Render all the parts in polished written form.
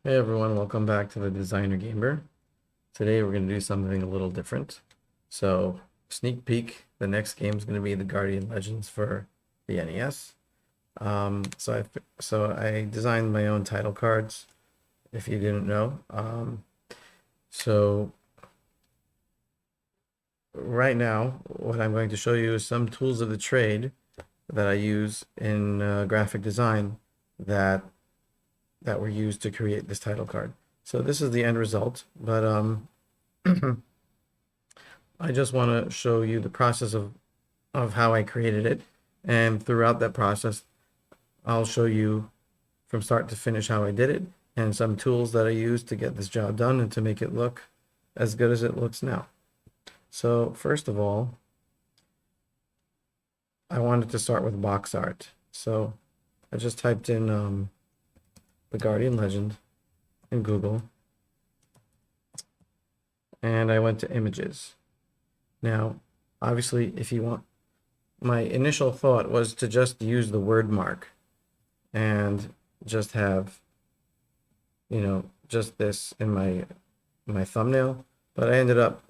Hey everyone, welcome back to the Designer Gamer. Today we're going to do something a little different. So, sneak peek, the next game is going to be the Guardian Legends for the NES. So I designed my own title cards, if you didn't know. So right now, what I'm going to show you is some tools of the trade that I use in graphic design that that were used to create this title card. So this is the end result, but I just want to show you the process of how I created it. And throughout that process, I'll show you from start to finish how I did it and some tools that I used to get this job done and to make it look as good as it looks now. So first of all, I wanted to start with box art. So I just typed in the Guardian Legend in Google and I went to images. Now, obviously, if you want, my initial thought was to just use the word mark and just have, just this in my thumbnail, but I ended up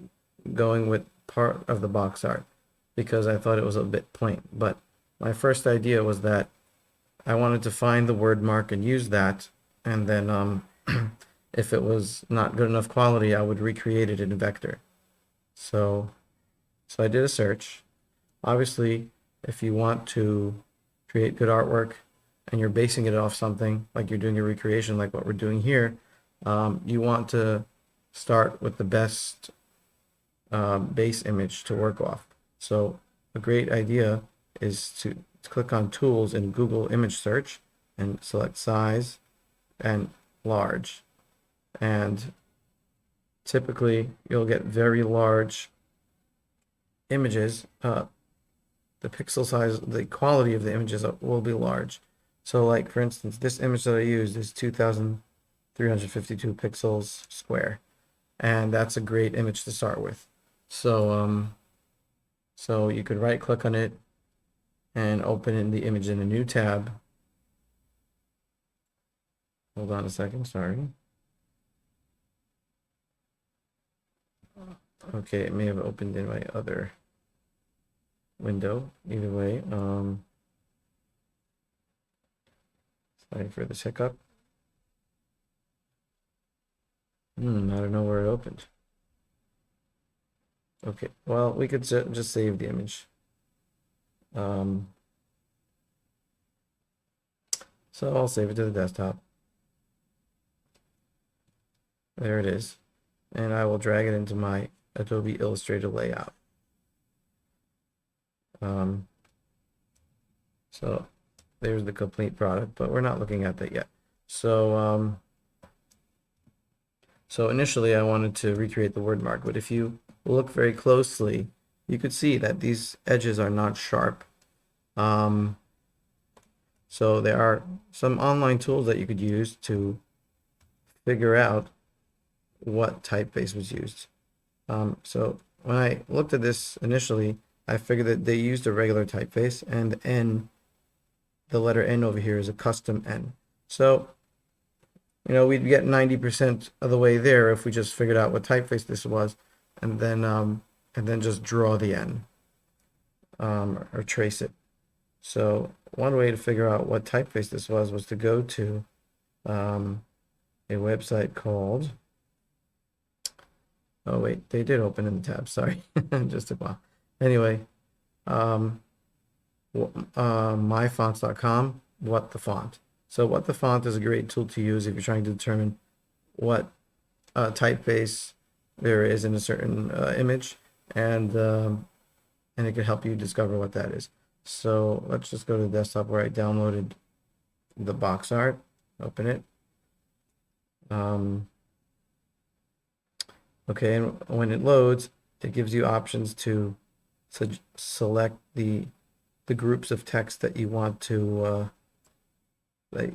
going with part of the box art because I thought it was a bit plain. But my first idea was that I wanted to find the word mark and use that, and then if it was not good enough quality, I would recreate it in vector. So so I did a search. Obviously, if you want to create good artwork and you're basing it off something, like you're doing a recreation like what we're doing here, you want to start with the best base image to work off. So a great idea is to click on Tools in Google Image Search and select Size and Large. And typically, you'll get very large images. The pixel size, the quality of the images will be large. So like for instance, this image that I used is 2,352 pixels square, and that's a great image to start with. So you could right click on it and open in the image in a new tab. Hold on a second, sorry. Okay, it may have opened in my other window. Either way, sorry for this hiccup. I don't know where it opened. Okay, well, we could just save the image. Um, so I'll save it to the desktop. There it is. And I will drag it into my Adobe Illustrator layout. So there's the complete product, but we're not looking at that yet. So so initially I wanted to recreate the word mark, but if you look very closely, you could see that these edges are not sharp. So there are some online tools that you could use to figure out what typeface was used. So when I looked at this initially, I figured that they used a regular typeface, and N, the letter N over here is a custom N. So, we'd get 90% of the way there if we just figured out what typeface this was, and then just draw the N, or trace it. So one way to figure out what typeface this was to go to a website called, oh wait, they did open in the tab, sorry, just a while. Anyway, myfonts.com, what the font. So what the font is a great tool to use if you're trying to determine what typeface there is in a certain image, and it can help you discover what that is. So let's just go to the desktop where I downloaded the box art, open it. Okay, and when it loads, it gives you options to select the groups of text that you want to that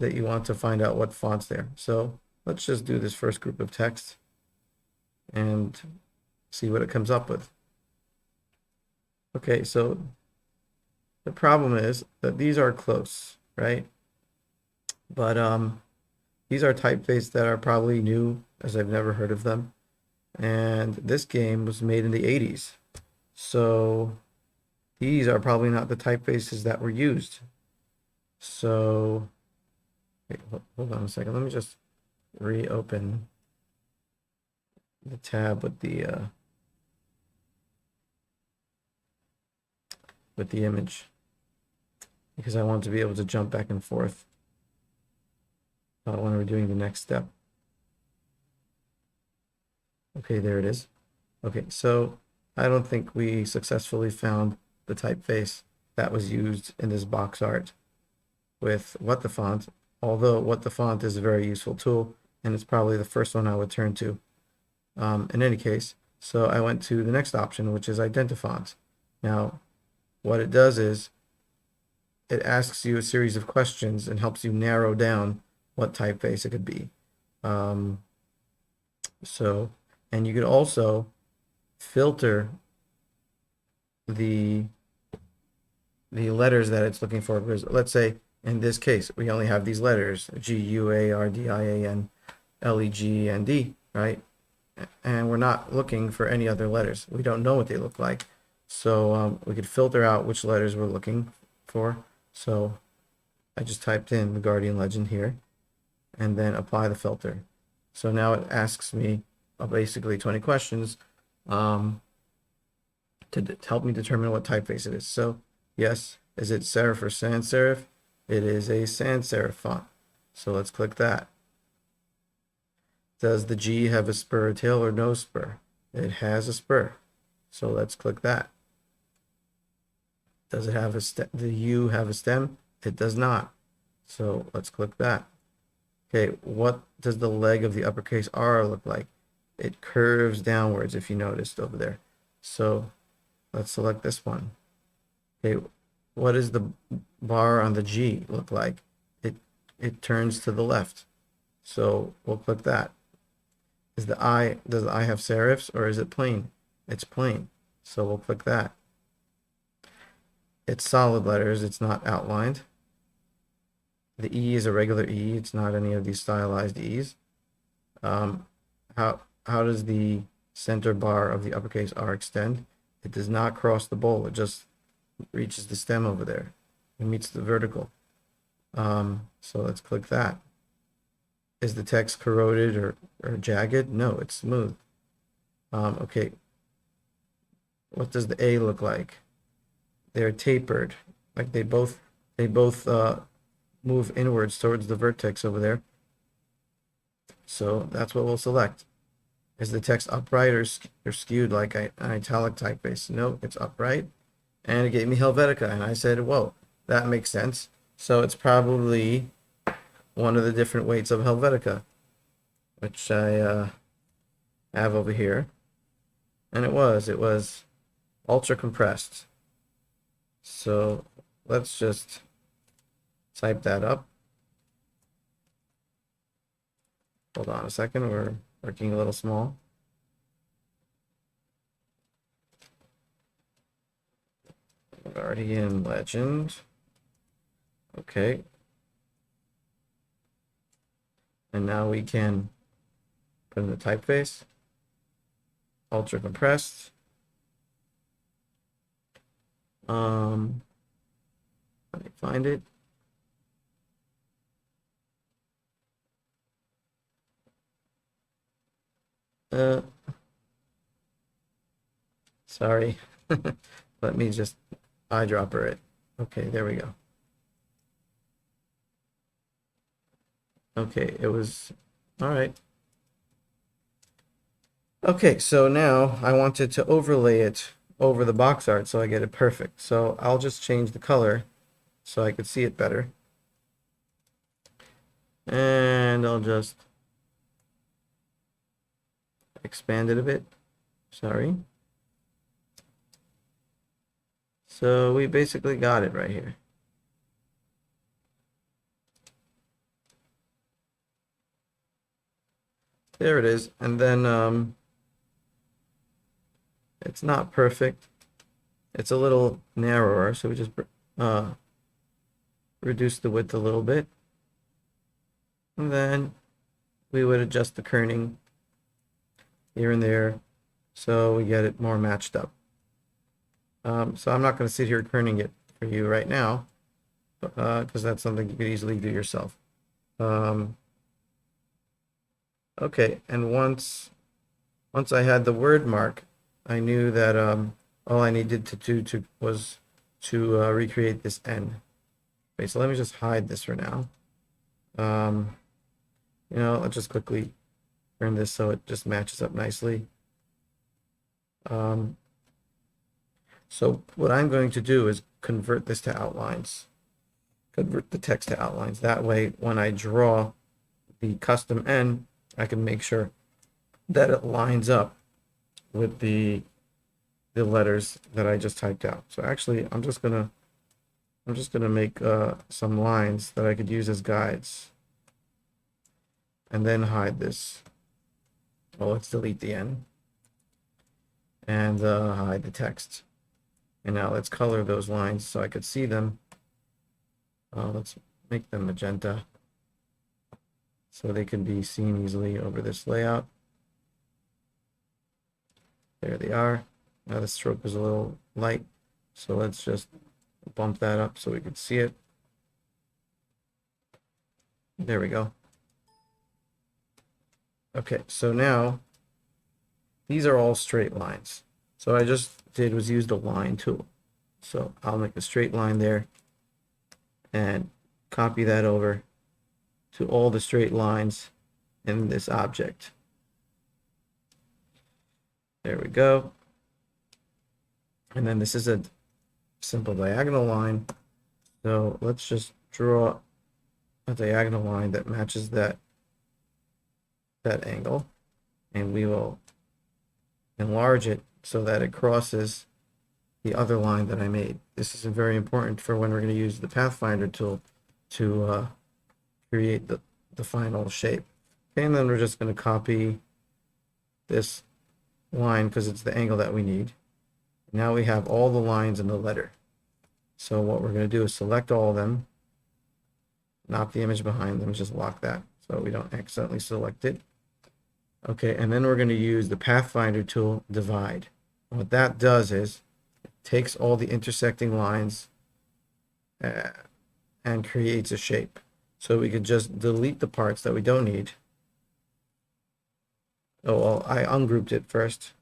you want to find out what fonts there. So let's just do this first group of text and see what it comes up with. Okay, so the problem is that these are close, right? But these are typefaces that are probably new, as I've never heard of them. And this game was made in the 80s. So these are probably not the typefaces that were used. So, wait, hold on a second. Let me just reopen the tab with the image because I want to be able to jump back and forth when we're doing the next step. Okay, there it is. Okay, so I don't think we successfully found the typeface that was used in this box art with What the Font, although What the Font is a very useful tool, and it's probably the first one I would turn to. In any case, so I went to the next option, which is Identifont. Now, what it does is it asks you a series of questions and helps you narrow down what typeface it could be. And you could also filter the letters that it's looking for. Because let's say in this case, we only have these letters, GUARDIAN, LEG, and D, right? And we're not looking for any other letters. We don't know what they look like. So we could filter out which letters we're looking for. So I just typed in the Guardian Legend here and then apply the filter. So now it asks me basically 20 questions to help me determine what typeface it is. So yes, is it serif or sans serif? It is a sans serif font. So let's click that. Does the G have a spur tail or no spur? It has a spur. So let's click that. Does it have the U have a stem? It does not. So let's click that. Okay, what does the leg of the uppercase R look like? It curves downwards, if you noticed over there. So let's select this one. Okay, what does the bar on the G look like? It turns to the left. So we'll click that. Does the I have serifs or is it plain? It's plain. So we'll click that. It's solid letters, it's not outlined. The E is a regular E, it's not any of these stylized E's. How does the center bar of the uppercase R extend? It does not cross the bowl, it just reaches the stem over there. It meets the vertical. So let's click that. Is the text corroded or jagged? No, it's smooth. Okay. What does the A look like? They're tapered, like they both move inwards towards the vertex over there. So that's what we'll select. Is the text upright or skewed like an italic typeface? No, it's upright. And it gave me Helvetica, and I said, whoa, that makes sense. So it's probably one of the different weights of Helvetica, which I have over here. And it was ultra compressed. So let's just type that up. Hold on a second, we're working a little small. Guardian Legend. Okay. And now we can put in the typeface. Ultra compressed. Let me find it. Sorry. Let me just eyedropper it. Okay, there we go. Okay, it was all right. Okay, so now I wanted to overlay it over the box art so I get it perfect. So I'll just change the color so I could see it better. And I'll just expand it a bit. Sorry. So we basically got it right here. There it is. And then it's not perfect. It's a little narrower, so we just reduce the width a little bit. And then we would adjust the kerning here and there so we get it more matched up. So I'm not going to sit here kerning it for you right now, because that's something you could easily do yourself. Okay, and once I had the word mark, I knew that all I needed to do was to recreate this N. Okay, so let me just hide this for now. Let's just quickly turn this so it just matches up nicely. So what I'm going to do is convert this to outlines. Convert the text to outlines. That way, when I draw the custom N, I can make sure that it lines up with the letters that I just typed out. So actually, I'm just gonna make some lines that I could use as guides, and then hide this. Well, let's delete the N and hide the text. And now let's color those lines so I could see them. Let's make them magenta so they can be seen easily over this layout. There they are. Now the stroke is a little light, so let's just bump that up so we can see it. There we go. Okay, so now these are all straight lines. So what I just did was use the line tool. So I'll make a straight line there and copy that over to all the straight lines in this object. There we go. And then this is a simple diagonal line. So let's just draw a diagonal line that matches that angle, and we will enlarge it so that it crosses the other line that I made. This is very important for when we're going to use the Pathfinder tool to create the final shape. Okay, and then we're just going to copy this line because it's the angle that we need. Now we have all the lines in the letter. So what we're going to do is select all of them, knock the image behind them, just lock that so we don't accidentally select it. Okay, and then we're going to use the Pathfinder tool, divide. What that does is it takes all the intersecting lines and creates a shape. So we could just delete the parts that we don't need. Oh, well, I ungrouped it first.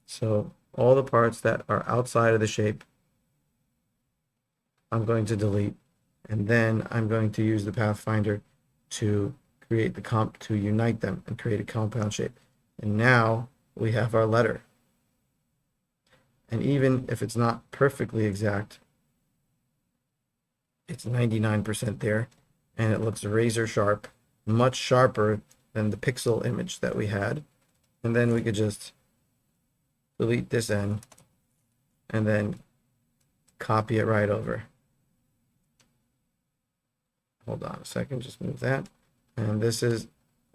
So all the parts that are outside of the shape, I'm going to delete. And then I'm going to use the Pathfinder to create to unite them and create a compound shape. And now we have our letter. And even if it's not perfectly exact, it's 99% there, and it looks razor sharp, much sharper than the pixel image that we had. And then we could just delete this N and then copy it right over. Hold on a second, just move that. And this is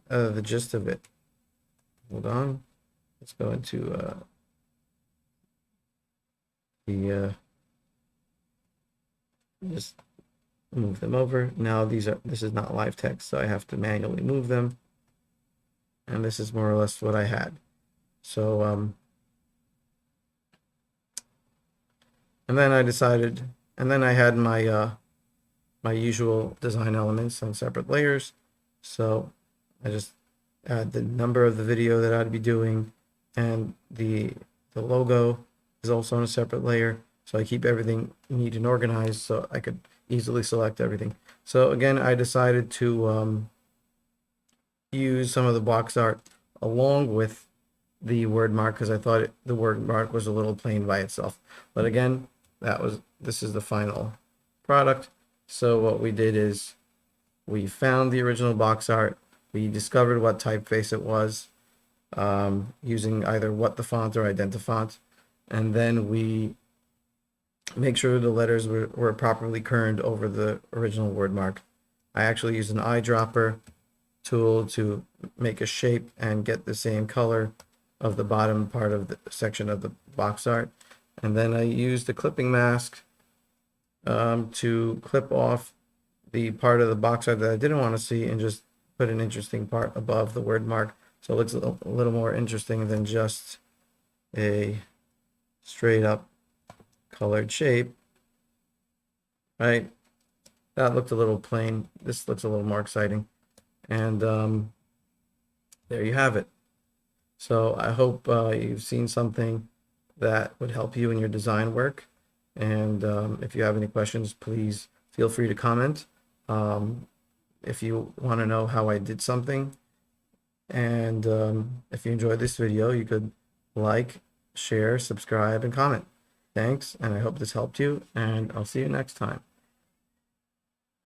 the gist of it. Hold on. Let's go into just move them over. Now this is not live text, so I have to manually move them. And this is more or less what I had. So and then I decided, and then I had my my usual design elements on separate layers. So I just add the number of the video that I'd be doing, and the logo is also on a separate layer. So I keep everything neat and organized so I could easily select everything. So again, I decided to use some of the box art along with the word mark because I thought the word mark was a little plain by itself. But again, this is the final product. So what we did is we found the original box art. We discovered what typeface it was, using either what the font or Identifont, and then we make sure the letters were properly kerned over the original word mark. I actually used an eyedropper tool to make a shape and get the same color of the bottom part of the section of the box art. And then I used the clipping mask to clip off the part of the box art that I didn't want to see and just put an interesting part above the word mark, so it looks a little more interesting than just a straight up colored shape, right? That looked a little plain. This looks a little more exciting. And there you have it. So I hope you've seen something that would help you in your design work. And if you have any questions, please feel free to comment. If you want to know how I did something, and if you enjoyed this video, you could like, share, subscribe, and comment. Thanks, and I hope this helped you, and I'll see you next time.